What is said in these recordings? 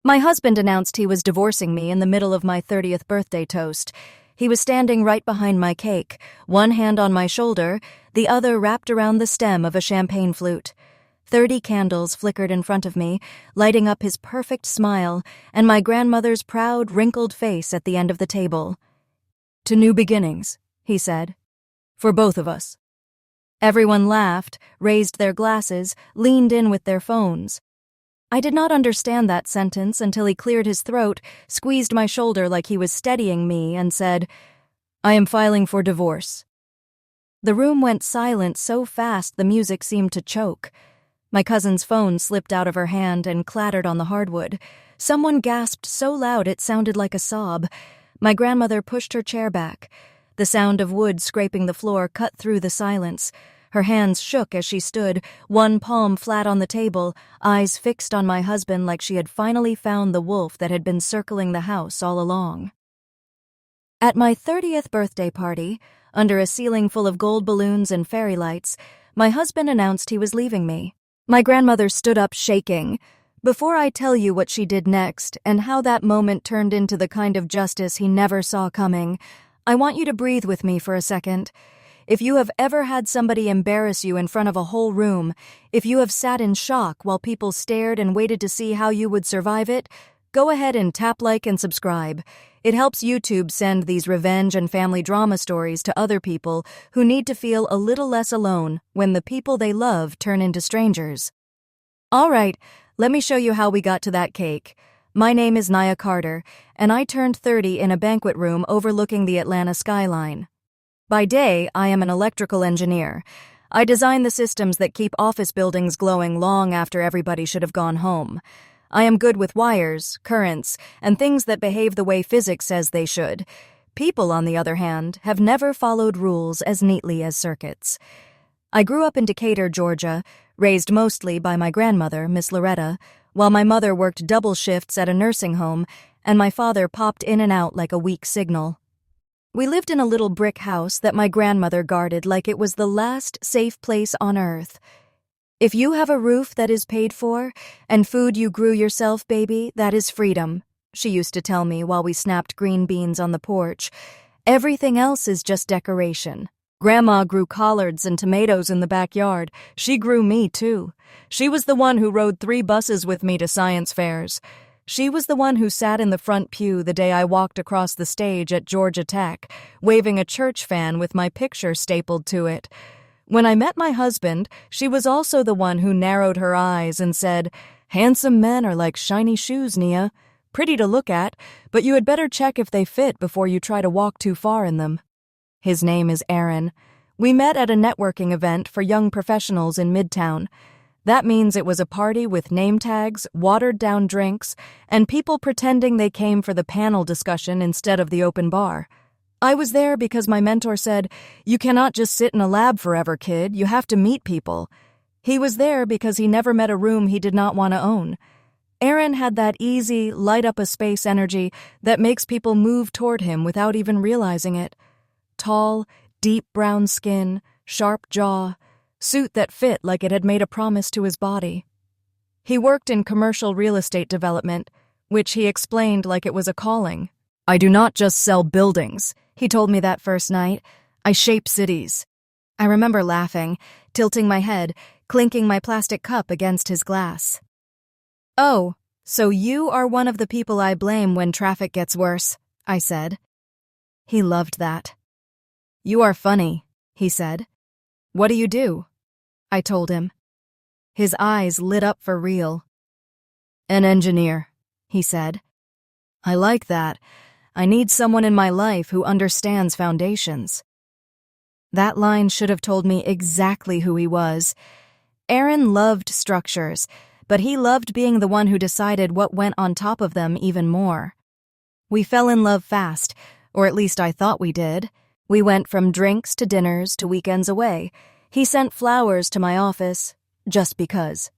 My husband announced he was divorcing me in the middle of my 30th birthday toast. He was standing right behind my cake, one hand on my shoulder, the other wrapped around the stem of a champagne flute. 30 candles flickered in front of me, lighting up his perfect smile and my grandmother's proud, wrinkled face at the end of the table. "To new beginnings," he said. "For both of us." Everyone laughed, raised their glasses, leaned in with their phones. I did not understand that sentence until he cleared his throat, squeezed my shoulder like he was steadying me, and said, "I am filing for divorce." The room went silent so fast the music seemed to choke. My cousin's phone slipped out of her hand and clattered on the hardwood. Someone gasped so loud it sounded like a sob. My grandmother pushed her chair back. The sound of wood scraping the floor cut through the silence. Her hands shook as she stood, one palm flat on the table, eyes fixed on my husband like she had finally found the wolf that had been circling the house all along. At my 30th birthday party, under a ceiling full of gold balloons and fairy lights, my husband announced he was leaving me. My grandmother stood up shaking. Before I tell you what she did next and how that moment turned into the kind of justice he never saw coming, I want you to breathe with me for a second. If you have ever had somebody embarrass you in front of a whole room, if you have sat in shock while people stared and waited to see how you would survive it, go ahead and tap like and subscribe. It helps YouTube send these revenge and family drama stories to other people who need to feel a little less alone when the people they love turn into strangers. All right, let me show you how we got to that cake. My name is Nia Carter, and I turned 30 in a banquet room overlooking the Atlanta skyline. By day, I am an electrical engineer. I design the systems that keep office buildings glowing long after everybody should have gone home. I am good with wires, currents, and things that behave the way physics says they should. People, on the other hand, have never followed rules as neatly as circuits. I grew up in Decatur, Georgia, raised mostly by my grandmother, Miss Loretta, while my mother worked double shifts at a nursing home and my father popped in and out like a weak signal. We lived in a little brick house that my grandmother guarded like it was the last safe place on earth. "If you have a roof that is paid for, and food you grew yourself, baby, that is freedom," she used to tell me while we snapped green beans on the porch. "Everything else is just decoration." Grandma grew collards and tomatoes in the backyard. She grew me, too. She was the one who rode 3 buses with me to science fairs. She was the one who sat in the front pew the day I walked across the stage at Georgia Tech, waving a church fan with my picture stapled to it. When I met my husband, she was also the one who narrowed her eyes and said, "Handsome men are like shiny shoes, Nia. Pretty to look at, but you had better check if they fit before you try to walk too far in them." His name is Aaron. We met at a networking event for young professionals in Midtown. That means it was a party with name tags, watered-down drinks, and people pretending they came for the panel discussion instead of the open bar. I was there because my mentor said, "You cannot just sit in a lab forever, kid. You have to meet people." He was there because he never met a room he did not want to own. Aaron had that easy, light-up-a-space energy that makes people move toward him without even realizing it. Tall, deep brown skin, sharp jaw, suit that fit like it had made a promise to his body. He worked in commercial real estate development, which he explained like it was a calling. "I do not just sell buildings," he told me that first night. "I shape cities." I remember laughing, tilting my head, clinking my plastic cup against his glass. "Oh, so you are one of the people I blame when traffic gets worse," I said. He loved that. "You are funny," he said. "What do you do?" I told him. His eyes lit up for real. "An engineer," he said. "I like that. I need someone in my life who understands foundations." That line should have told me exactly who he was. Aaron loved structures, but he loved being the one who decided what went on top of them even more. We fell in love fast, or at least I thought we did. We went from drinks to dinners to weekends away. He sent flowers to my office, just because.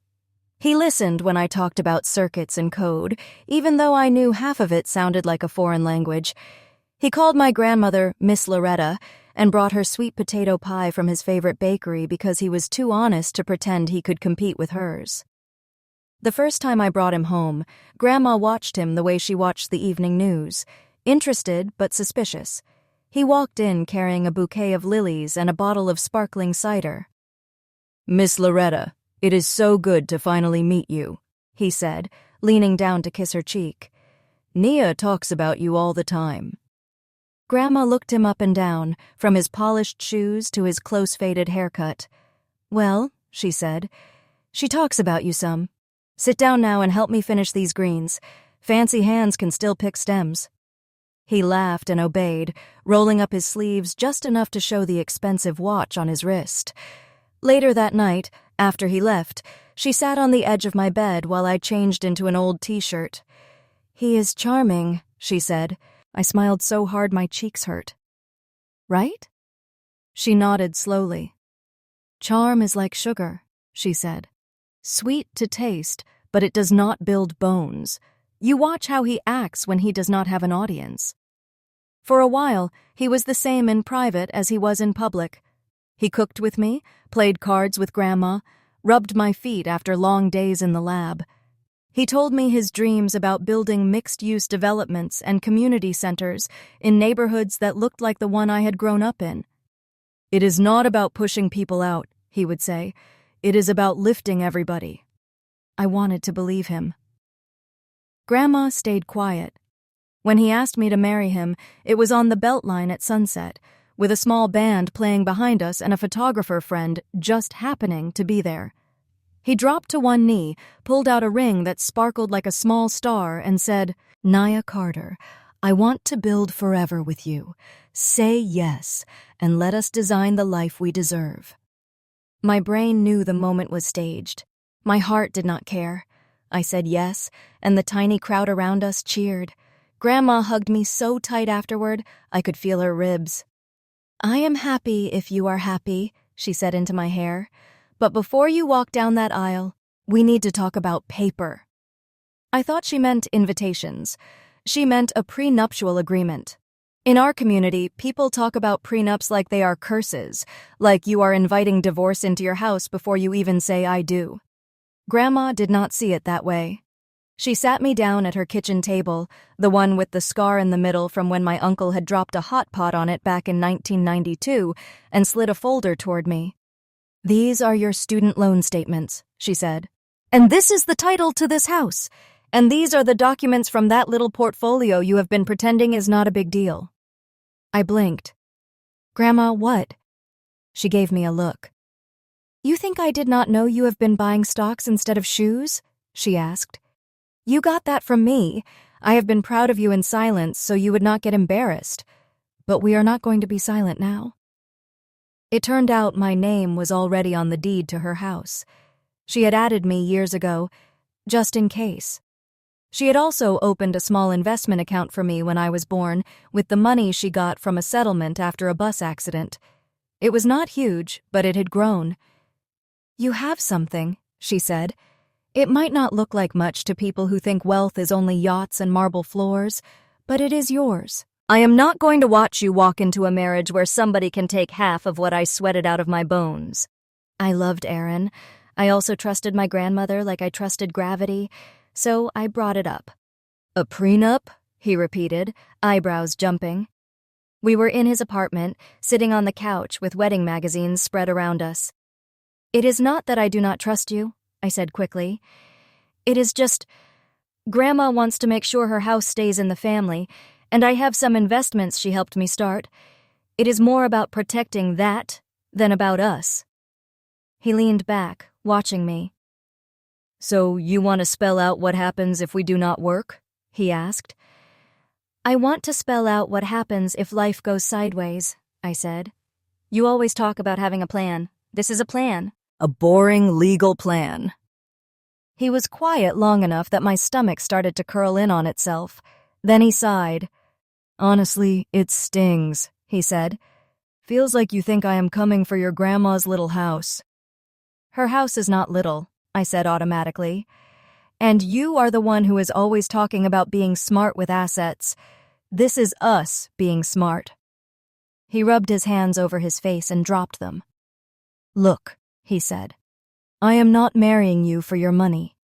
He listened when I talked about circuits and code, even though I knew half of it sounded like a foreign language. He called my grandmother Miss Loretta and brought her sweet potato pie from his favorite bakery because he was too honest to pretend he could compete with hers. The first time I brought him home, Grandma watched him the way she watched the evening news, interested but suspicious. He walked in carrying a bouquet of lilies and a bottle of sparkling cider. "Miss Loretta, it is so good to finally meet you," he said, leaning down to kiss her cheek. "Nia talks about you all the time." Grandma looked him up and down, from his polished shoes to his close-faded haircut. "Well," she said, "she talks about you some. Sit down now and help me finish these greens. Fancy hands can still pick stems." He laughed and obeyed, rolling up his sleeves just enough to show the expensive watch on his wrist. Later that night, after he left, she sat on the edge of my bed while I changed into an old t-shirt. "He is charming," she said. I smiled so hard my cheeks hurt. "Right?" She nodded slowly. "Charm is like sugar," she said. "Sweet to taste, but it does not build bones. You watch how he acts when he does not have an audience." For a while, he was the same in private as he was in public. He cooked with me, played cards with Grandma, rubbed my feet after long days in the lab. He told me his dreams about building mixed-use developments and community centers in neighborhoods that looked like the one I had grown up in. "It is not about pushing people out," he would say. "It is about lifting everybody." I wanted to believe him. Grandma stayed quiet. When he asked me to marry him, it was on the Beltline at sunset, with a small band playing behind us and a photographer friend just happening to be there. He dropped to one knee, pulled out a ring that sparkled like a small star, and said, "Nia Carter, I want to build forever with you. Say yes, and let us design the life we deserve." My brain knew the moment was staged. My heart did not care. I said yes, and the tiny crowd around us cheered. Grandma hugged me so tight afterward, I could feel her ribs. "I am happy if you are happy," she said into my hair. "But before you walk down that aisle, we need to talk about paper." I thought she meant invitations. She meant a prenuptial agreement. In our community, people talk about prenups like they are curses, like you are inviting divorce into your house before you even say "I do." Grandma did not see it that way. She sat me down at her kitchen table, the one with the scar in the middle from when my uncle had dropped a hot pot on it back in 1992, and slid a folder toward me. "These are your student loan statements," she said. "And this is the title to this house. And these are the documents from that little portfolio you have been pretending is not a big deal." I blinked. "Grandma, what?" She gave me a look. "You think I did not know you have been buying stocks instead of shoes?" she asked. "You got that from me. I have been proud of you in silence so you would not get embarrassed. But we are not going to be silent now." It turned out my name was already on the deed to her house. She had added me years ago, just in case. She had also opened a small investment account for me when I was born with the money she got from a settlement after a bus accident. It was not huge, but it had grown. "You have something," she said. "It might not look like much to people who think wealth is only yachts and marble floors, but it is yours. I am not going to watch you walk into a marriage where somebody can take half of what I sweated out of my bones." I loved Aaron. I also trusted my grandmother like I trusted gravity, so I brought it up. "A prenup?" he repeated, eyebrows jumping. We were in his apartment, sitting on the couch with wedding magazines spread around us. "It is not that I do not trust you," I said quickly. "It is just, Grandma wants to make sure her house stays in the family, and I have some investments she helped me start. It is more about protecting that than about us." He leaned back, watching me. "So you want to spell out what happens if we do not work?" he asked. "I want to spell out what happens if life goes sideways," I said. "You always talk about having a plan. This is a plan." "A boring legal plan." He was quiet long enough that my stomach started to curl in on itself. Then he sighed. "Honestly, it stings," he said. "Feels like you think I am coming for your grandma's little house." "Her house is not little," I said automatically. "And you are the one who is always talking about being smart with assets. This is us being smart." He rubbed his hands over his face and dropped them. "Look," he said, "I am not marrying you for your money.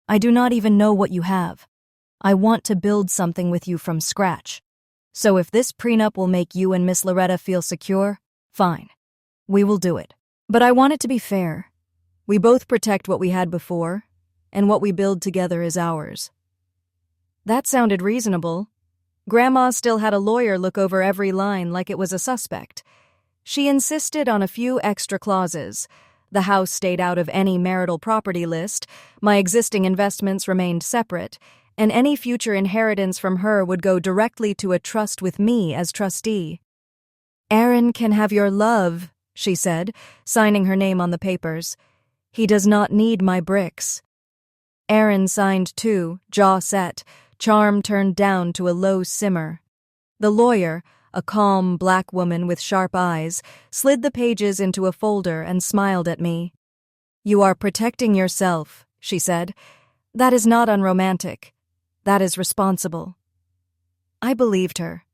I do not even know what you have. I want to build something with you from scratch. So if this prenup will make you and Miss Loretta feel secure, fine. We will do it. But I want it to be fair. We both protect what we had before, and what we build together is ours." That sounded reasonable. Grandma still had a lawyer look over every line like it was a suspect. She insisted on a few extra clauses. The house stayed out of any marital property list, my existing investments remained separate, and any future inheritance from her would go directly to a trust with me as trustee. "Aaron can have your love," she said, signing her name on the papers. "He does not need my bricks." Aaron signed too, jaw set, charm turned down to a low simmer. The lawyer, a calm black woman with sharp eyes, slid the pages into a folder and smiled at me. "You are protecting yourself," she said. "That is not unromantic. That is responsible." I believed her.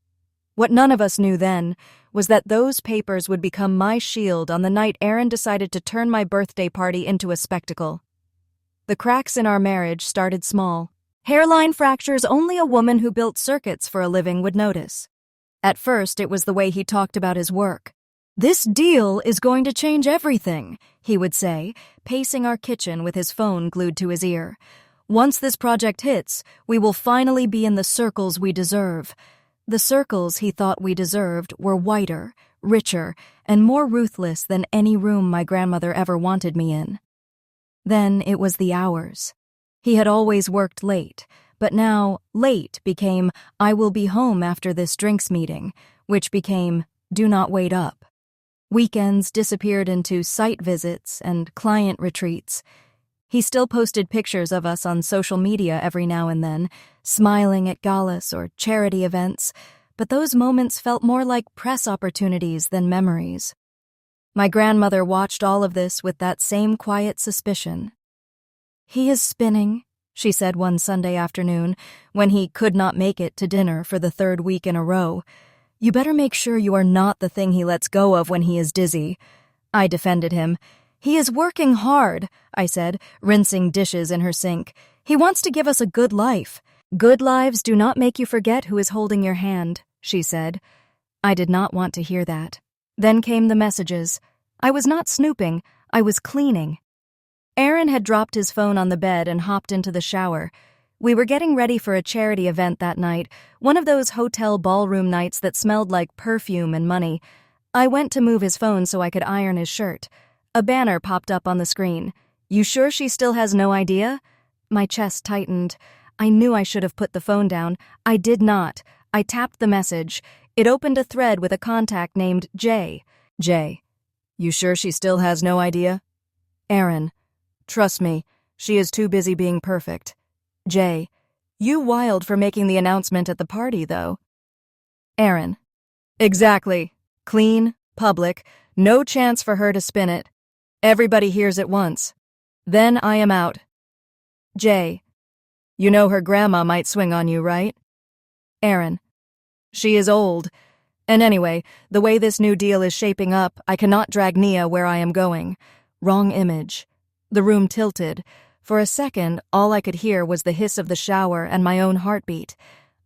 What none of us knew then was that those papers would become my shield on the night Aaron decided to turn my birthday party into a spectacle. The cracks in our marriage started small. Hairline fractures only a woman who built circuits for a living would notice. At first, it was the way he talked about his work. "This deal is going to change everything," he would say, pacing our kitchen with his phone glued to his ear. "Once this project hits, we will finally be in the circles we deserve." The circles he thought we deserved were whiter, richer, and more ruthless than any room my grandmother ever wanted me in. Then it was the hours. He had always worked late, but now late became "I will be home after this drinks meeting," which became "do not wait up." Weekends disappeared into site visits and client retreats. He still posted pictures of us on social media every now and then, smiling at galas or charity events, but those moments felt more like press opportunities than memories. My grandmother watched all of this with that same quiet suspicion. "He is spinning," she said one Sunday afternoon, when he could not make it to dinner for the third week in a row. "You better make sure you are not the thing he lets go of when he is dizzy." I defended him. "He is working hard," I said, rinsing dishes in her sink. "He wants to give us a good life." "Good lives do not make you forget who is holding your hand," she said. I did not want to hear that. Then came the messages. I was not snooping, I was cleaning. Aaron had dropped his phone on the bed and hopped into the shower. We were getting ready for a charity event that night, one of those hotel ballroom nights that smelled like perfume and money. I went to move his phone so I could iron his shirt. A banner popped up on the screen. "You sure she still has no idea?" My chest tightened. I knew I should have put the phone down. I did not. I tapped the message. It opened a thread with a contact named Jay. Jay. "You sure she still has no idea?" Aaron. "Trust me, she is too busy being perfect." Jay. "You wild for making the announcement at the party, though." Aaron. "Exactly. Clean, public, no chance for her to spin it. Everybody hears it once. Then I am out." Jay. "You know her grandma might swing on you, right?" Aaron. "She is old. And anyway, the way this new deal is shaping up, I cannot drag Nia where I am going." Wrong image. The room tilted. For a second, all I could hear was the hiss of the shower and my own heartbeat.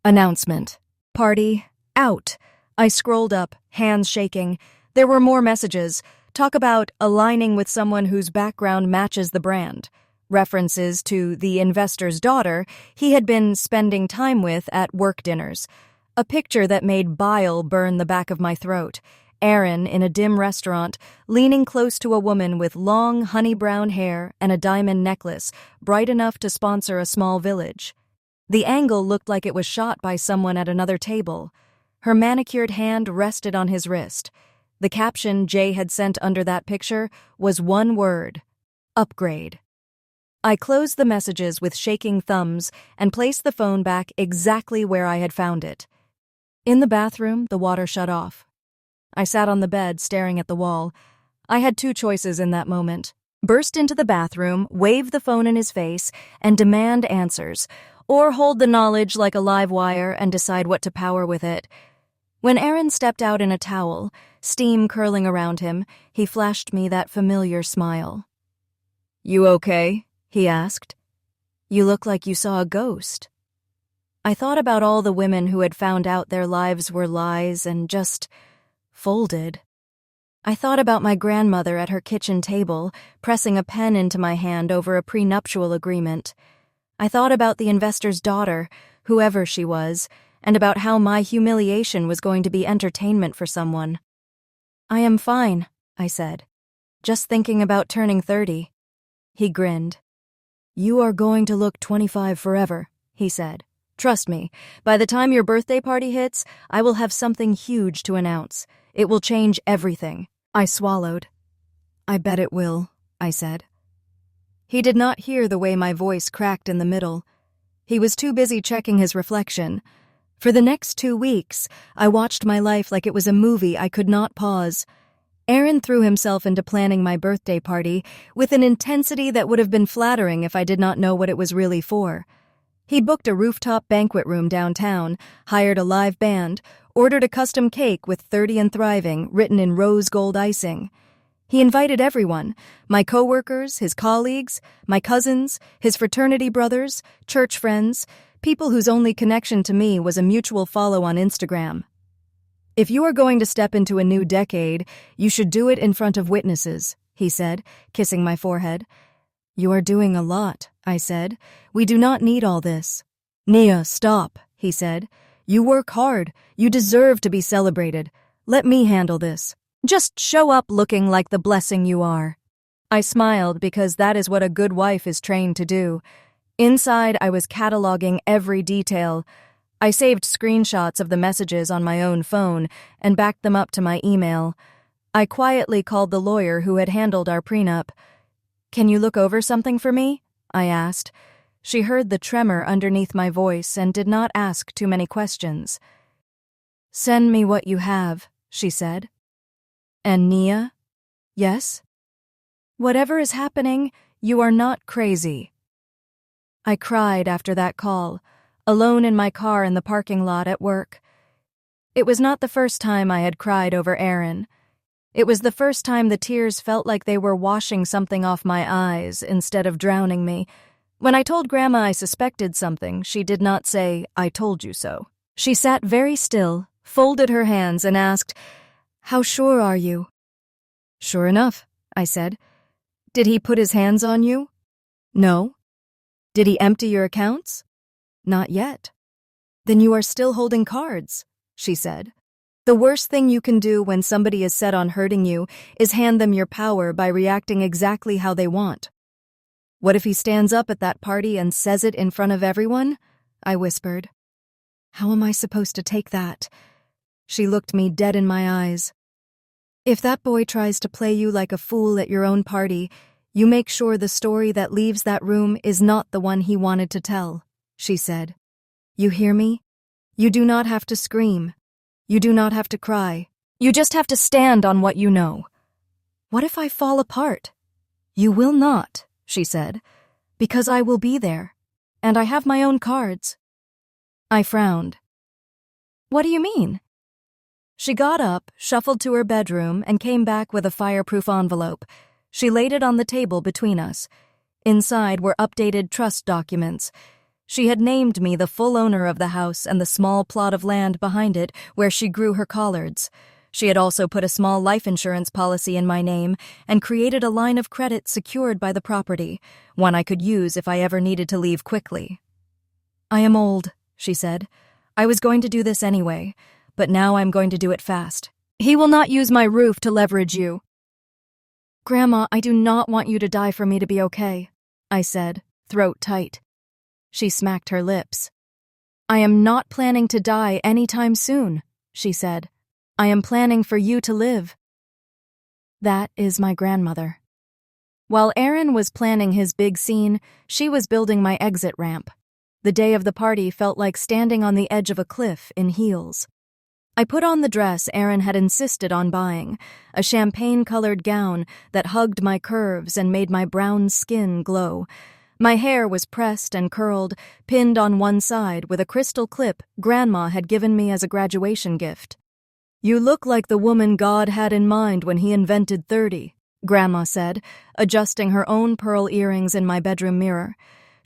Announcement. Party. Out. I scrolled up, hands shaking. There were more messages. Talk about aligning with someone whose background matches the brand. References to the investor's daughter he had been spending time with at work dinners. A picture that made bile burn the back of my throat. Aaron in a dim restaurant, leaning close to a woman with long, honey-brown hair and a diamond necklace, bright enough to sponsor a small village. The angle looked like it was shot by someone at another table. Her manicured hand rested on his wrist. The caption Jay had sent under that picture was one word: upgrade. I closed the messages with shaking thumbs and placed the phone back exactly where I had found it. In the bathroom, the water shut off. I sat on the bed, staring at the wall. I had two choices in that moment: burst into the bathroom, wave the phone in his face, and demand answers, or hold the knowledge like a live wire and decide what to power with it. When Aaron stepped out in a towel, steam curling around him, he flashed me that familiar smile. "You okay?" he asked. You look like you saw a ghost." I thought about all the women who had found out their lives were lies and just folded. I thought about my grandmother at her kitchen table, pressing a pen into my hand over a prenuptial agreement. I thought about the investor's daughter, whoever she was, and about how my humiliation was going to be entertainment for someone. "I am fine," I said. "Just thinking about turning 30. He grinned. "You are going to look 25 forever," he said. "Trust me, by the time your birthday party hits, I will have something huge to announce. It will change everything." I swallowed. "I bet it will," I said. He did not hear the way my voice cracked in the middle. He was too busy checking his reflection. For the next 2 weeks, I watched my life like it was a movie I could not pause. Aaron threw himself into planning my birthday party with an intensity that would have been flattering if I did not know what it was really for. He booked a rooftop banquet room downtown, hired a live band, ordered a custom cake with 30 and thriving written in rose gold icing. He invited everyone, my coworkers, his colleagues, my cousins, his fraternity brothers, church friends, people whose only connection to me was a mutual follow on Instagram. "If you are going to step into a new decade, you should do it in front of witnesses," he said, kissing my forehead. "You are doing a lot," I said. "We do not need all this." "Nia, stop," he said. "You work hard. You deserve to be celebrated. Let me handle this. Just show up looking like the blessing you are." I smiled because that is what a good wife is trained to do. Inside, I was cataloging every detail. I saved screenshots of the messages on my own phone and backed them up to my email. I quietly called the lawyer who had handled our prenup. "Can you look over something for me?" I asked. She heard the tremor underneath my voice and did not ask too many questions. "Send me what you have," she said. "And Nia?" "Yes?" "Whatever is happening, you are not crazy." I cried after that call, alone in my car in the parking lot at work. It was not the first time I had cried over Aaron. It was the first time the tears felt like they were washing something off my eyes instead of drowning me. When I told Grandma I suspected something, she did not say, "I told you so." She sat very still, folded her hands, and asked, "How sure are you?" "Sure enough," I said. "Did he put his hands on you?" "No." "Did he empty your accounts?" "Not yet." "Then you are still holding cards," she said. "The worst thing you can do when somebody is set on hurting you is hand them your power by reacting exactly how they want." "What if he stands up at that party and says it in front of everyone?" I whispered. "How am I supposed to take that?" She looked me dead in my eyes. "If that boy tries to play you like a fool at your own party, you make sure the story that leaves that room is not the one he wanted to tell," she said. "You hear me? You do not have to scream. You do not have to cry. You just have to stand on what you know." "What if I fall apart?" "You will not," she said, "because I will be there, and I have my own cards." I frowned. "What do you mean?" She got up, shuffled to her bedroom, and came back with a fireproof envelope. She laid it on the table between us. Inside were updated trust documents. She had named me the full owner of the house and the small plot of land behind it where she grew her collards. She had also put a small life insurance policy in my name and created a line of credit secured by the property, one I could use if I ever needed to leave quickly. "I am old," she said. "I was going to do this anyway, but now I'm going to do it fast. He will not use my roof to leverage you." "Grandma, I do not want you to die for me to be okay," I said, throat tight. She smacked her lips. "I am not planning to die anytime soon," she said. "I am planning for you to live." That is my grandmother. While Aaron was planning his big scene, she was building my exit ramp. The day of the party felt like standing on the edge of a cliff in heels. I put on the dress Aaron had insisted on buying, a champagne-colored gown that hugged my curves and made my brown skin glow. My hair was pressed and curled, pinned on one side with a crystal clip Grandma had given me as a graduation gift. "You look like the woman God had in mind when he invented 30, Grandma said, adjusting her own pearl earrings in my bedroom mirror.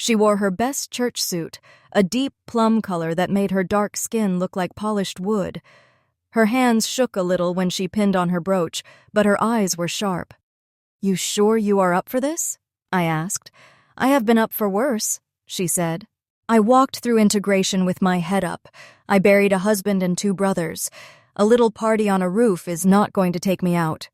She wore her best church suit, a deep plum color that made her dark skin look like polished wood. Her hands shook a little when she pinned on her brooch, but her eyes were sharp. "You sure you are up for this?" I asked. "I have been up for worse," she said. I walked through integration with my head up. I buried a husband and 2 brothers. A little party on a roof is not going to take me out.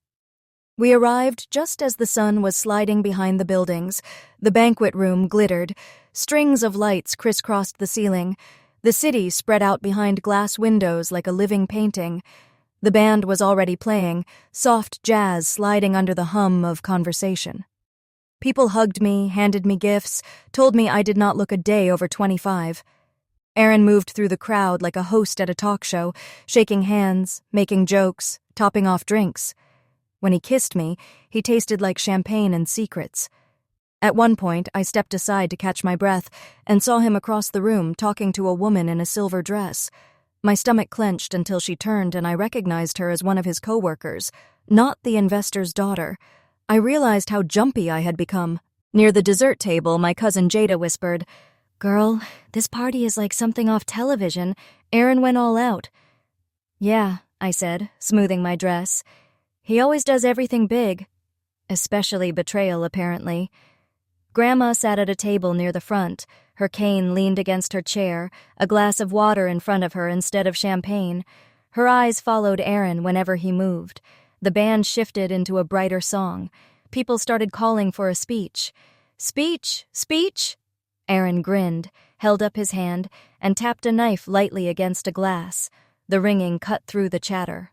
We arrived just as the sun was sliding behind the buildings. The banquet room glittered. Strings of lights crisscrossed the ceiling. The city spread out behind glass windows like a living painting. The band was already playing, soft jazz sliding under the hum of conversation. People hugged me, handed me gifts, told me I did not look a day over 25. Aaron moved through the crowd like a host at a talk show, shaking hands, making jokes, topping off drinks. When he kissed me, he tasted like champagne and secrets. At one point, I stepped aside to catch my breath and saw him across the room talking to a woman in a silver dress. My stomach clenched until she turned and I recognized her as one of his co-workers, not the investor's daughter. I realized how jumpy I had become. Near the dessert table, my cousin Jada whispered, "Girl, this party is like something off television. Aaron went all out." "Yeah," I said, smoothing my dress. "He always does everything big. Especially betrayal, apparently." Grandma sat at a table near the front. Her cane leaned against her chair, a glass of water in front of her instead of champagne. Her eyes followed Aaron whenever he moved. The band shifted into a brighter song. People started calling for a speech. "Speech! Speech!" Aaron grinned, held up his hand, and tapped a knife lightly against a glass. The ringing cut through the chatter.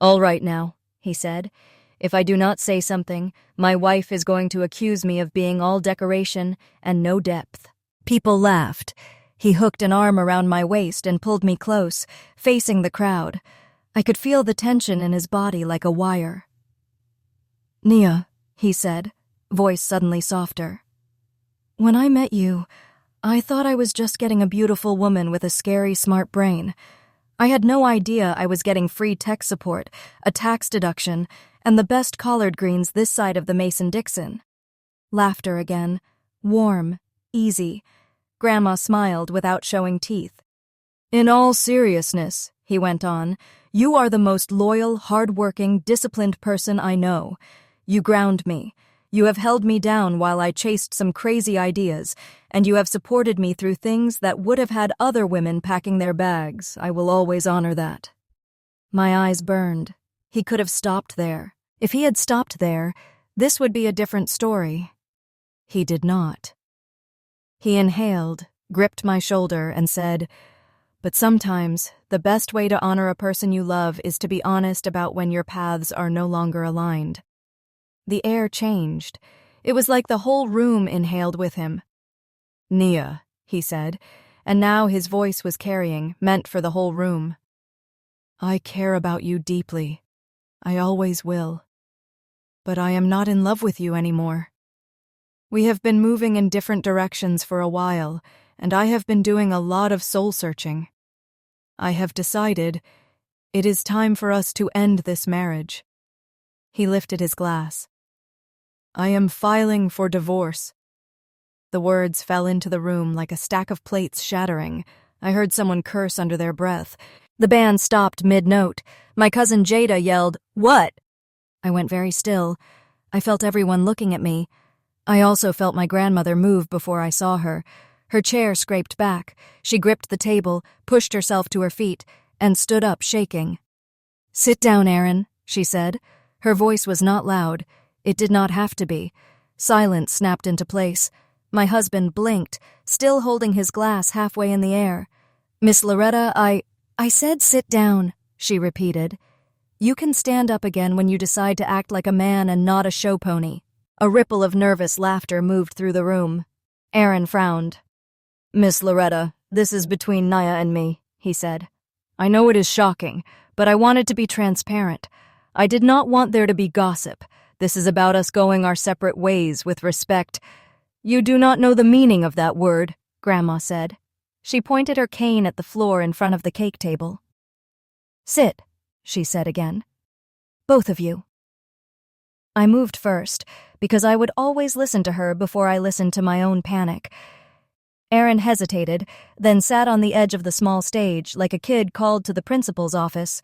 "All right now," he said. "If I do not say something, my wife is going to accuse me of being all decoration and no depth." People laughed. He hooked an arm around my waist and pulled me close, facing the crowd. I could feel the tension in his body like a wire. "Nia," he said, voice suddenly softer. "When I met you, I thought I was just getting a beautiful woman with a scary, smart brain. I had no idea I was getting free tech support, a tax deduction, and the best collard greens this side of the Mason-Dixon." Laughter again, warm, easy. Grandma smiled without showing teeth. "In all seriousness," he went on, "you are the most loyal, hard-working, disciplined person I know. You ground me. You have held me down while I chased some crazy ideas, and you have supported me through things that would have had other women packing their bags. I will always honor that." My eyes burned. He could have stopped there. If he had stopped there, this would be a different story. He did not. He inhaled, gripped my shoulder, and said, "But sometimes, the best way to honor a person you love is to be honest about when your paths are no longer aligned." The air changed. It was like the whole room inhaled with him. "Nia," he said, and now his voice was carrying, meant for the whole room. "I care about you deeply. I always will. But I am not in love with you anymore. We have been moving in different directions for a while, and I have been doing a lot of soul-searching. I have decided it is time for us to end this marriage." He lifted his glass. "I am filing for divorce." The words fell into the room like a stack of plates shattering. I heard someone curse under their breath. The band stopped mid-note. My cousin Jada yelled, "What?" I went very still. I felt everyone looking at me. I also felt my grandmother move before I saw her. Her chair scraped back. She gripped the table, pushed herself to her feet, and stood up shaking. "Sit down, Aaron," she said. Her voice was not loud. It did not have to be. Silence snapped into place. My husband blinked, still holding his glass halfway in the air. "Miss Loretta, I said sit down," she repeated. "You can stand up again when you decide to act like a man and not a show pony." A ripple of nervous laughter moved through the room. Aaron frowned. "Miss Loretta, this is between Nia and me," he said. "I know it is shocking, but I wanted to be transparent. I did not want there to be gossip. This is about us going our separate ways with respect." "You do not know the meaning of that word," Grandma said. She pointed her cane at the floor in front of the cake table. "Sit," she said again. "Both of you." I moved first, because I would always listen to her before I listened to my own panic. Aaron hesitated, then sat on the edge of the small stage like a kid called to the principal's office.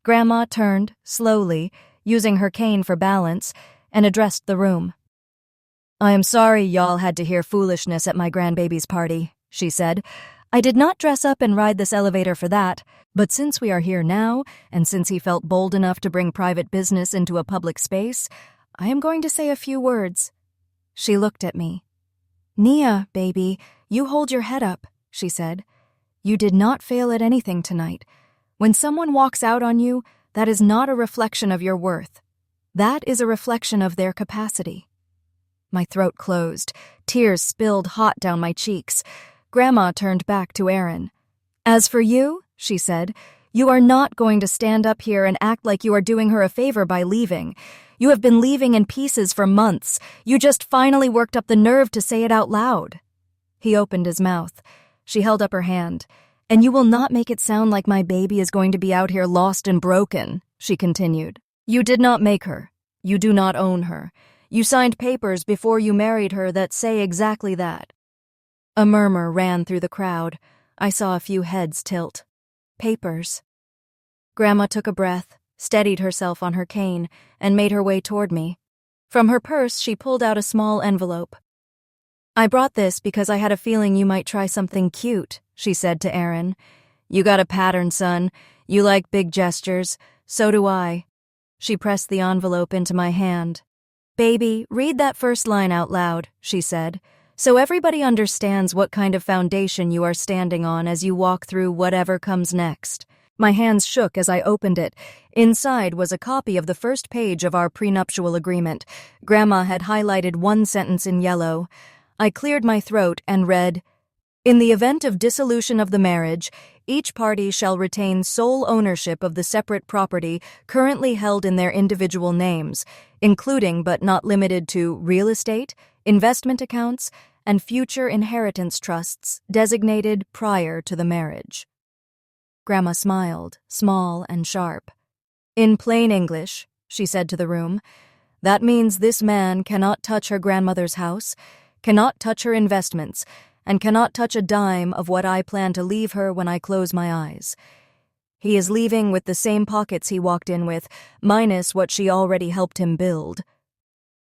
Grandma turned, slowly, using her cane for balance, and addressed the room. "I am sorry y'all had to hear foolishness at my grandbaby's party," she said. "I did not dress up and ride this elevator for that, but since we are here now, and since he felt bold enough to bring private business into a public space, I am going to say a few words." She looked at me. "Nia, baby, you hold your head up," she said. "You did not fail at anything tonight. When someone walks out on you, that is not a reflection of your worth. That is a reflection of their capacity." My throat closed. Tears spilled hot down my cheeks. Grandma turned back to Aaron. "As for you," she said, "you are not going to stand up here and act like you are doing her a favor by leaving. You have been leaving in pieces for months. You just finally worked up the nerve to say it out loud." He opened his mouth. She held up her hand. "And you will not make it sound like my baby is going to be out here lost and broken," she continued. "You did not make her. You do not own her. You signed papers before you married her that say exactly that." A murmur ran through the crowd. I saw a few heads tilt. Papers. Grandma took a breath, steadied herself on her cane, and made her way toward me. From her purse, she pulled out a small envelope. "I brought this because I had a feeling you might try something cute," she said to Aaron. "You got a pattern, son. You like big gestures. So do I." She pressed the envelope into my hand. "Baby, read that first line out loud," she said, "so everybody understands what kind of foundation you are standing on as you walk through whatever comes next." My hands shook as I opened it. Inside was a copy of the first page of our prenuptial agreement. Grandma had highlighted one sentence in yellow. I cleared my throat and read, "In the event of dissolution of the marriage, each party shall retain sole ownership of the separate property currently held in their individual names, including but not limited to real estate, investment accounts, and future inheritance trusts designated prior to the marriage." Grandma smiled, small and sharp. "In plain English," she said to the room, "that means this man cannot touch her grandmother's house, cannot touch her investments, and cannot touch a dime of what I plan to leave her when I close my eyes. He is leaving with the same pockets he walked in with, minus what she already helped him build."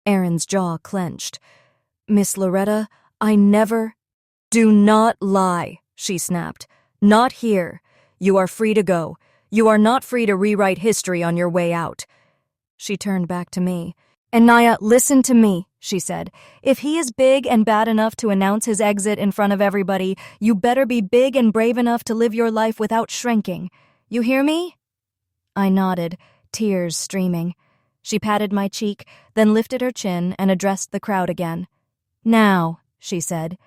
Aaron's jaw clenched. "Miss Loretta, I never—" "Do not lie," she snapped. "Not here. You are free to go. You are not free to rewrite history on your way out." She turned back to me. "And Nia, listen to me," she said. "If he is big and bad enough to announce his exit in front of everybody, you better be big and brave enough to live your life without shrinking. You hear me?" I nodded, tears streaming. She patted my cheek, then lifted her chin and addressed the crowd again. "Now," she said,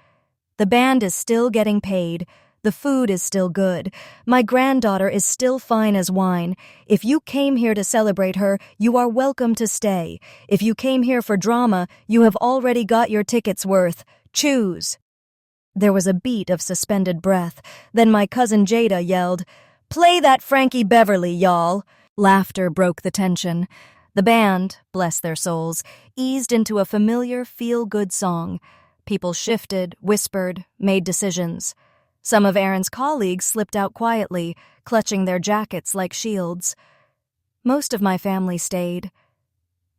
"the band is still getting paid. The food is still good. My granddaughter is still fine as wine. If you came here to celebrate her, you are welcome to stay. If you came here for drama, you have already got your ticket's worth. Choose." There was a beat of suspended breath. Then my cousin Jada yelled, "Play that Frankie Beverly, y'all." Laughter broke the tension. The band, bless their souls, eased into a familiar feel-good song. People shifted, whispered, made decisions. Some of Aaron's colleagues slipped out quietly, clutching their jackets like shields. Most of my family stayed.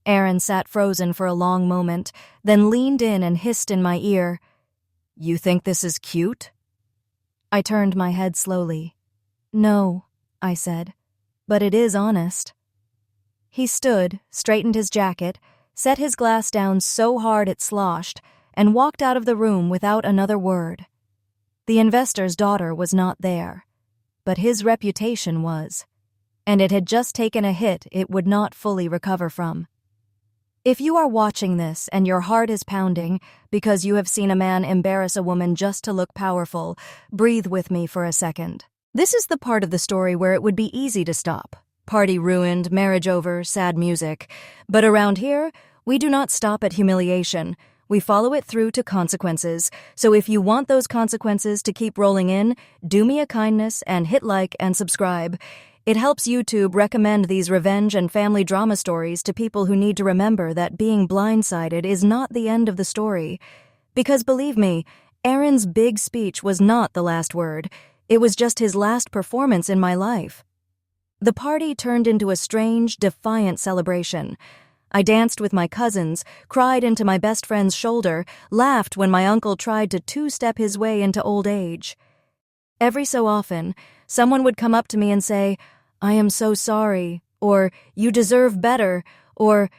Aaron sat frozen for a long moment, then leaned in and hissed in my ear, "You think this is cute?" I turned my head slowly. "No," I said, "but it is honest." He stood, straightened his jacket, set his glass down so hard it sloshed, and walked out of the room without another word. The investor's daughter was not there, but his reputation was, and it had just taken a hit it would not fully recover from. If you are watching this and your heart is pounding because you have seen a man embarrass a woman just to look powerful, breathe with me for a second. This is the part of the story where it would be easy to stop. Party ruined, marriage over, sad music. But around here, we do not stop at humiliation. We follow it through to consequences. So if you want those consequences to keep rolling in, do me a kindness and hit like and subscribe. It helps YouTube recommend these revenge and family drama stories to people who need to remember that being blindsided is not the end of the story. Because believe me, Aaron's big speech was not the last word. It was just his last performance in my life. The party turned into a strange, defiant celebration. I danced with my cousins, cried into my best friend's shoulder, laughed when my uncle tried to two-step his way into old age. Every so often, someone would come up to me and say, "I am so sorry," or "You deserve better," or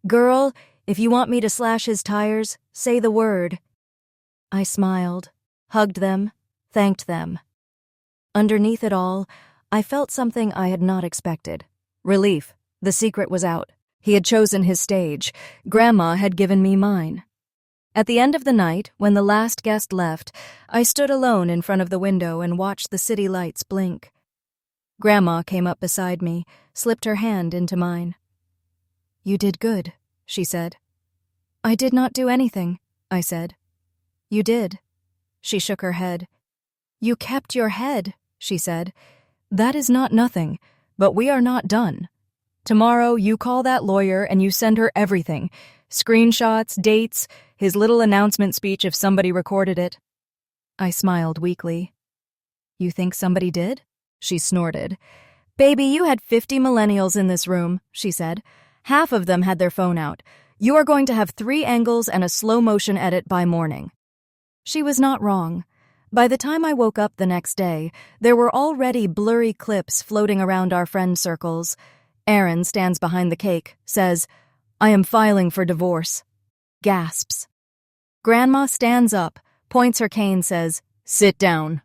"Girl, if you want me to slash his tires, say the word." I smiled, hugged them, thanked them. Underneath it all, I felt something I had not expected. Relief. The secret was out. He had chosen his stage. Grandma had given me mine. At the end of the night, when the last guest left, I stood alone in front of the window and watched the city lights blink. Grandma came up beside me, slipped her hand into mine. "You did good," she said. "I did not do anything," I said. "You did." She shook her head. "You kept your head," she said. "That is not nothing, but we are not done. Tomorrow you call that lawyer and you send her everything. Screenshots, dates, his little announcement speech if somebody recorded it." I smiled weakly. "You think somebody did?" She snorted. "Baby, you had 50 millennials in this room," she said. "Half of them had their phone out. You are going to have 3 angles and a slow-motion edit by morning." She was not wrong. By the time I woke up the next day, there were already blurry clips floating around our friend circles. Aaron stands behind the cake, says, "I am filing for divorce." Gasps. Grandma stands up, points her cane, says, "Sit down."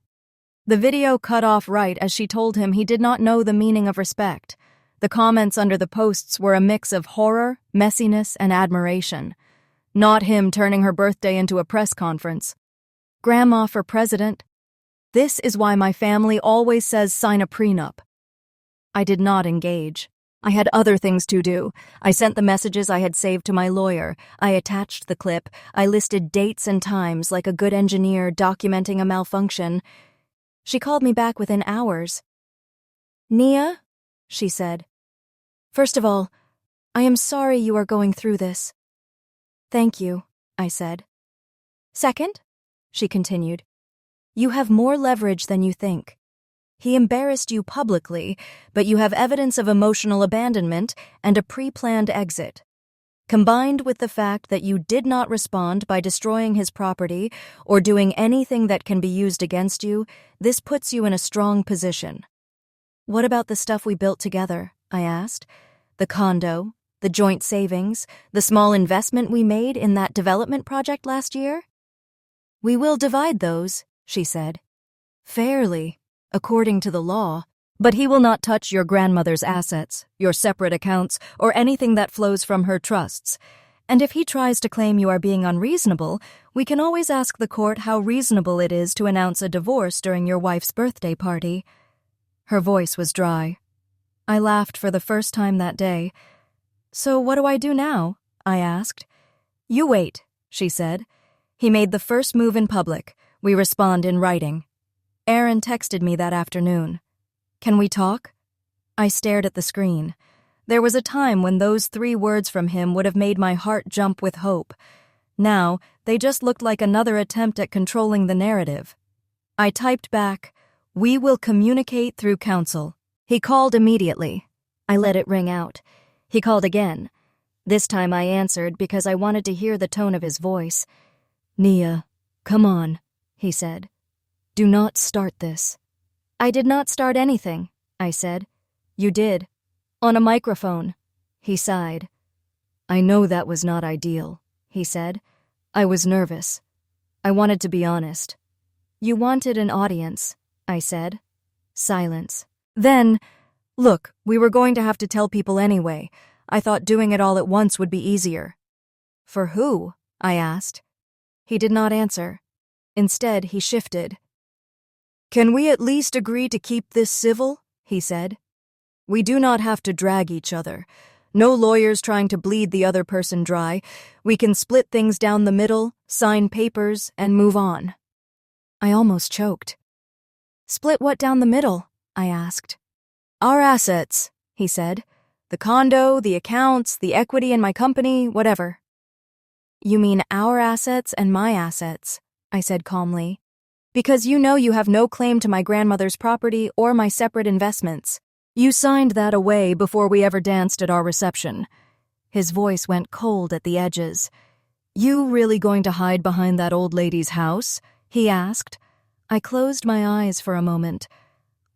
The video cut off right as she told him he did not know the meaning of respect. The comments under the posts were a mix of horror, messiness, and admiration. Not him turning her birthday into a press conference. Grandma for president. This is why my family always says sign a prenup. I did not engage. I had other things to do. I sent the messages I had saved to my lawyer. I attached the clip. I listed dates and times like a good engineer documenting a malfunction. She called me back within hours. "Nia," she said. "First of all, I am sorry you are going through this." "Thank you," I said. "Second," she continued, "you have more leverage than you think. He embarrassed you publicly, but you have evidence of emotional abandonment and a pre-planned exit. Combined with the fact that you did not respond by destroying his property or doing anything that can be used against you, this puts you in a strong position." "What about the stuff we built together?" I asked. "The condo, the joint savings, the small investment we made in that development project last year?" "We will divide those," she said. "Fairly, according to the law, but he will not touch your grandmother's assets, your separate accounts, or anything that flows from her trusts. And if he tries to claim you are being unreasonable, we can always ask the court how reasonable it is to announce a divorce during your wife's birthday party." Her voice was dry. I laughed for the first time that day. "So what do I do now?" I asked. "You wait," she said. "He made the first move in public. We respond in writing." Aaron texted me that afternoon. "Can we talk?" I stared at the screen. There was a time when those 3 words from him would have made my heart jump with hope. Now, they just looked like another attempt at controlling the narrative. I typed back, "We will communicate through counsel." He called immediately. I let it ring out. He called again. This time I answered because I wanted to hear the tone of his voice. "Nia, come on," he said. "Do not start this." "I did not start anything," I said. "You did. On a microphone." He sighed. "I know that was not ideal," he said. "I was nervous. I wanted to be honest." "You wanted an audience," I said. Silence. Then, "Look, we were going to have to tell people anyway. I thought doing it all at once would be easier." "For who?" I asked. He did not answer. Instead, he shifted. "Can we at least agree to keep this civil?" he said. "We do not have to drag each other. No lawyers trying to bleed the other person dry. We can split things down the middle, sign papers, and move on." I almost choked. "Split what down the middle?" I asked. "Our assets," he said. "The condo, the accounts, the equity in my company, whatever." "You mean our assets and my assets?" I said calmly. Because you know you have no claim to my grandmother's property or my separate investments. You signed that away before we ever danced at our reception. His voice went cold at the edges. You really going to hide behind that old lady's house? He asked. I closed my eyes for a moment.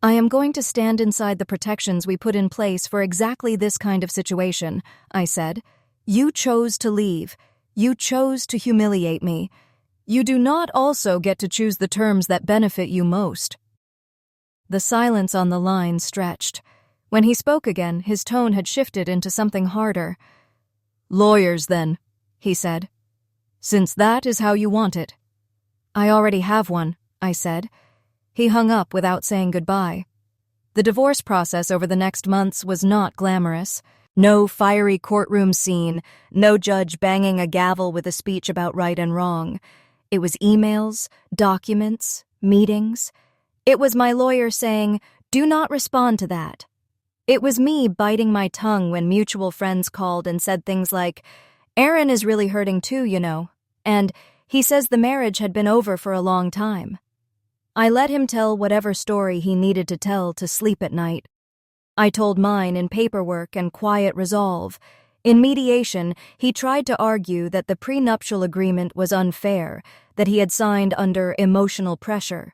I am going to stand inside the protections we put in place for exactly this kind of situation, I said. You chose to leave. You chose to humiliate me. You do not also get to choose the terms that benefit you most. The silence on the line stretched. When he spoke again, his tone had shifted into something harder. Lawyers, then, he said. Since that is how you want it. I already have one, I said. He hung up without saying goodbye. The divorce process over the next months was not glamorous. No fiery courtroom scene, no judge banging a gavel with a speech about right and wrong. It was emails, documents, meetings. It was my lawyer saying, "Do not respond to that." It was me biting my tongue when mutual friends called and said things like, "Aaron is really hurting too, you know," and "He says the marriage had been over for a long time." I let him tell whatever story he needed to tell to sleep at night. I told mine in paperwork and quiet resolve. In mediation, he tried to argue that the prenuptial agreement was unfair, that he had signed under emotional pressure.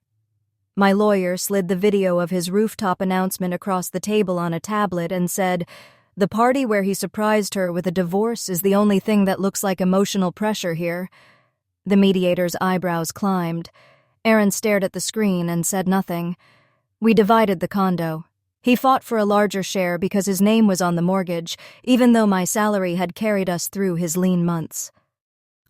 My lawyer slid the video of his rooftop announcement across the table on a tablet and said, "The party where he surprised her with a divorce is the only thing that looks like emotional pressure here." The mediator's eyebrows climbed. Aaron stared at the screen and said nothing. We divided the condo. He fought for a larger share because his name was on the mortgage, even though my salary had carried us through his lean months.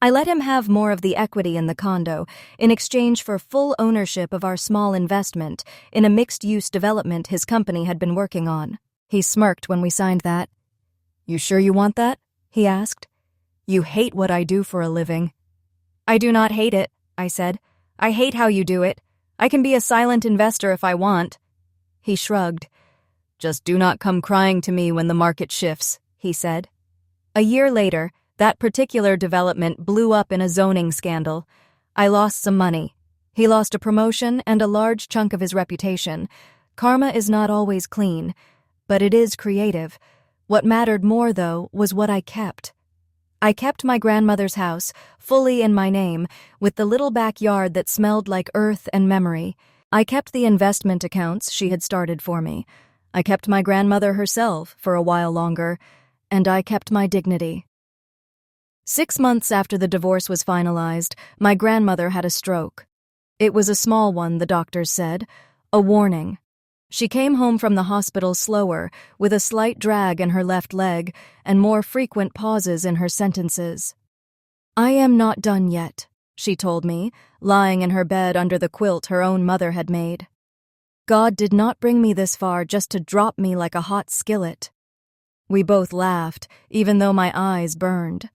I let him have more of the equity in the condo in exchange for full ownership of our small investment in a mixed-use development his company had been working on. He smirked when we signed that. "You sure you want that?" he asked. "You hate what I do for a living." "I do not hate it," I said. "I hate how you do it. I can be a silent investor if I want." He shrugged. "Just do not come crying to me when the market shifts," he said. A year later, that particular development blew up in a zoning scandal. I lost some money. He lost a promotion and a large chunk of his reputation. Karma is not always clean, but it is creative. What mattered more, though, was what I kept. I kept my grandmother's house, fully in my name, with the little backyard that smelled like earth and memory. I kept the investment accounts she had started for me. I kept my grandmother herself for a while longer, and I kept my dignity. 6 months after the divorce was finalized, my grandmother had a stroke. It was a small one, the doctors said, a warning. She came home from the hospital slower, with a slight drag in her left leg and more frequent pauses in her sentences. "I am not done yet," she told me, lying in her bed under the quilt her own mother had made. God did not bring me this far just to drop me like a hot skillet. We both laughed, even though my eyes burned.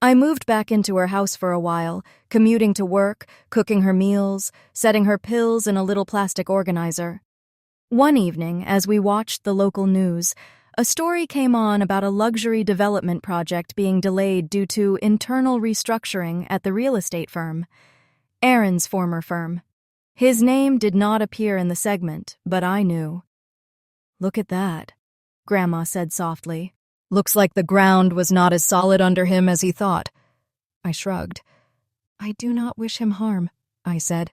I moved back into her house for a while, commuting to work, cooking her meals, setting her pills in a little plastic organizer. One evening, as we watched the local news, a story came on about a luxury development project being delayed due to internal restructuring at the real estate firm, Aaron's former firm. His name did not appear in the segment, but I knew. "Look at that," Grandma said softly. "Looks like the ground was not as solid under him as he thought." I shrugged. "I do not wish him harm," I said.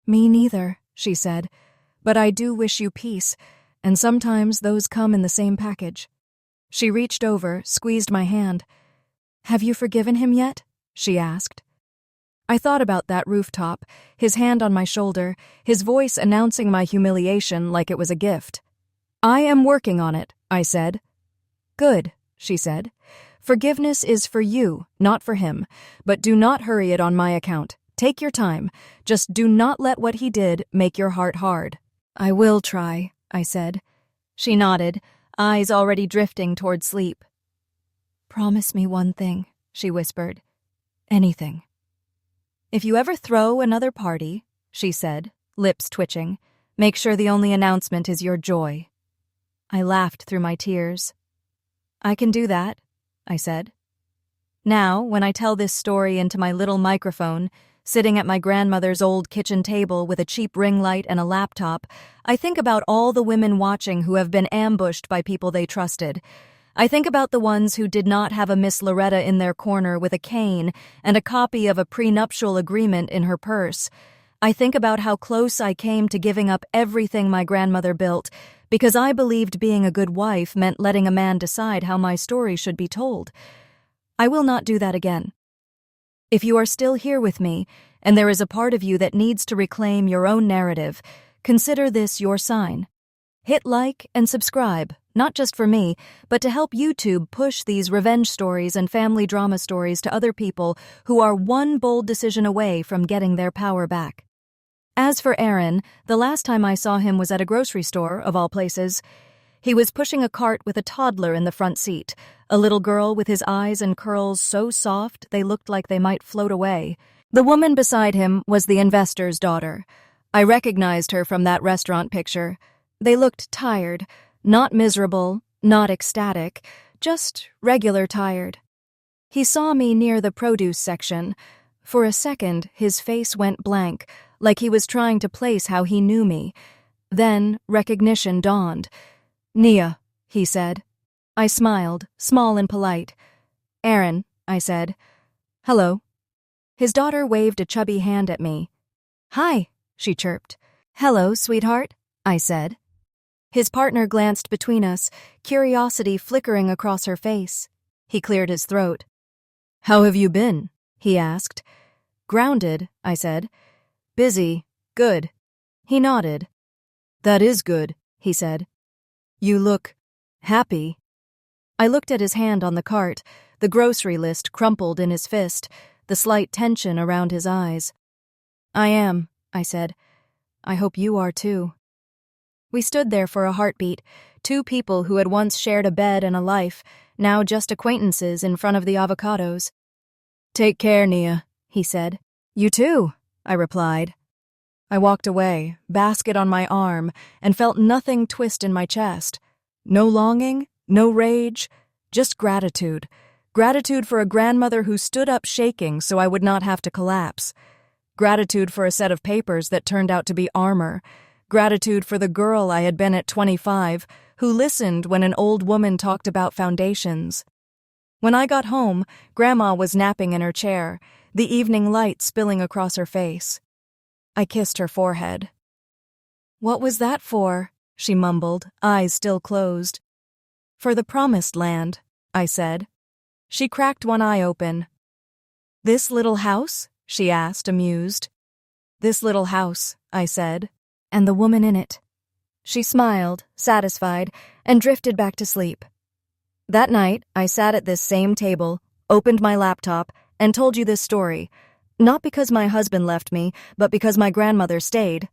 "Me neither," she said, "but I do wish you peace, and sometimes those come in the same package." She reached over, squeezed my hand. "Have you forgiven him yet?" she asked. I thought about that rooftop, his hand on my shoulder, his voice announcing my humiliation like it was a gift. "I am working on it," I said. "Good," she said. "Forgiveness is for you, not for him, but do not hurry it on my account. Take your time. Just do not let what he did make your heart hard." "I will try," I said. She nodded, eyes already drifting toward sleep. "Promise me one thing," she whispered. "Anything." "If you ever throw another party," she said, lips twitching, "make sure the only announcement is your joy." I laughed through my tears. "I can do that," I said. Now, when I tell this story into my little microphone, Sitting at my grandmother's old kitchen table with a cheap ring light and a laptop, I think about all the women watching who have been ambushed by people they trusted. I think about the ones who did not have a Miss Loretta in their corner with a cane and a copy of a prenuptial agreement in her purse. I think about how close I came to giving up everything my grandmother built because I believed being a good wife meant letting a man decide how my story should be told. I will not do that again. If you are still here with me, and there is a part of you that needs to reclaim your own narrative, consider this your sign. Hit like and subscribe, not just for me, but to help YouTube push these revenge stories and family drama stories to other people who are one bold decision away from getting their power back. As for Aaron, the last time I saw him was at a grocery store, of all places. He was pushing a cart with a toddler in the front seat, a little girl with his eyes and curls so soft they looked like they might float away. The woman beside him was the investor's daughter. I recognized her from that restaurant picture. They looked tired, not miserable, not ecstatic, just regular tired. He saw me near the produce section. For a second, his face went blank, like he was trying to place how he knew me. Then recognition dawned. "Nia," he said. I smiled, small and polite. "Aaron," I said. "Hello." His daughter waved a chubby hand at me. "Hi," she chirped. "Hello, sweetheart," I said. His partner glanced between us, curiosity flickering across her face. He cleared his throat. "How have you been?" he asked. "Grounded," I said. "Busy. Good." He nodded. "That is good," he said. "You look happy." I looked at his hand on the cart, the grocery list crumpled in his fist, the slight tension around his eyes. "I am," I said. "I hope you are too." We stood there for a heartbeat, two people who had once shared a bed and a life, now just acquaintances in front of the avocados. "Take care, Nia," he said. "You too," I replied. I walked away, basket on my arm, and felt nothing twist in my chest. No longing, no rage, just gratitude. Gratitude for a grandmother who stood up shaking so I would not have to collapse. Gratitude for a set of papers that turned out to be armor. Gratitude for the girl I had been at 25, who listened when an old woman talked about foundations. When I got home, Grandma was napping in her chair, the evening light spilling across her face. I kissed her forehead. "What was that for?" she mumbled, eyes still closed. "For the promised land," I said. She cracked one eye open. "This little house?" she asked, amused. "This little house," I said, "and the woman in it." She smiled, satisfied, and drifted back to sleep. That night, I sat at this same table, opened my laptop, and told you this story. Not because my husband left me, but because my grandmother stayed.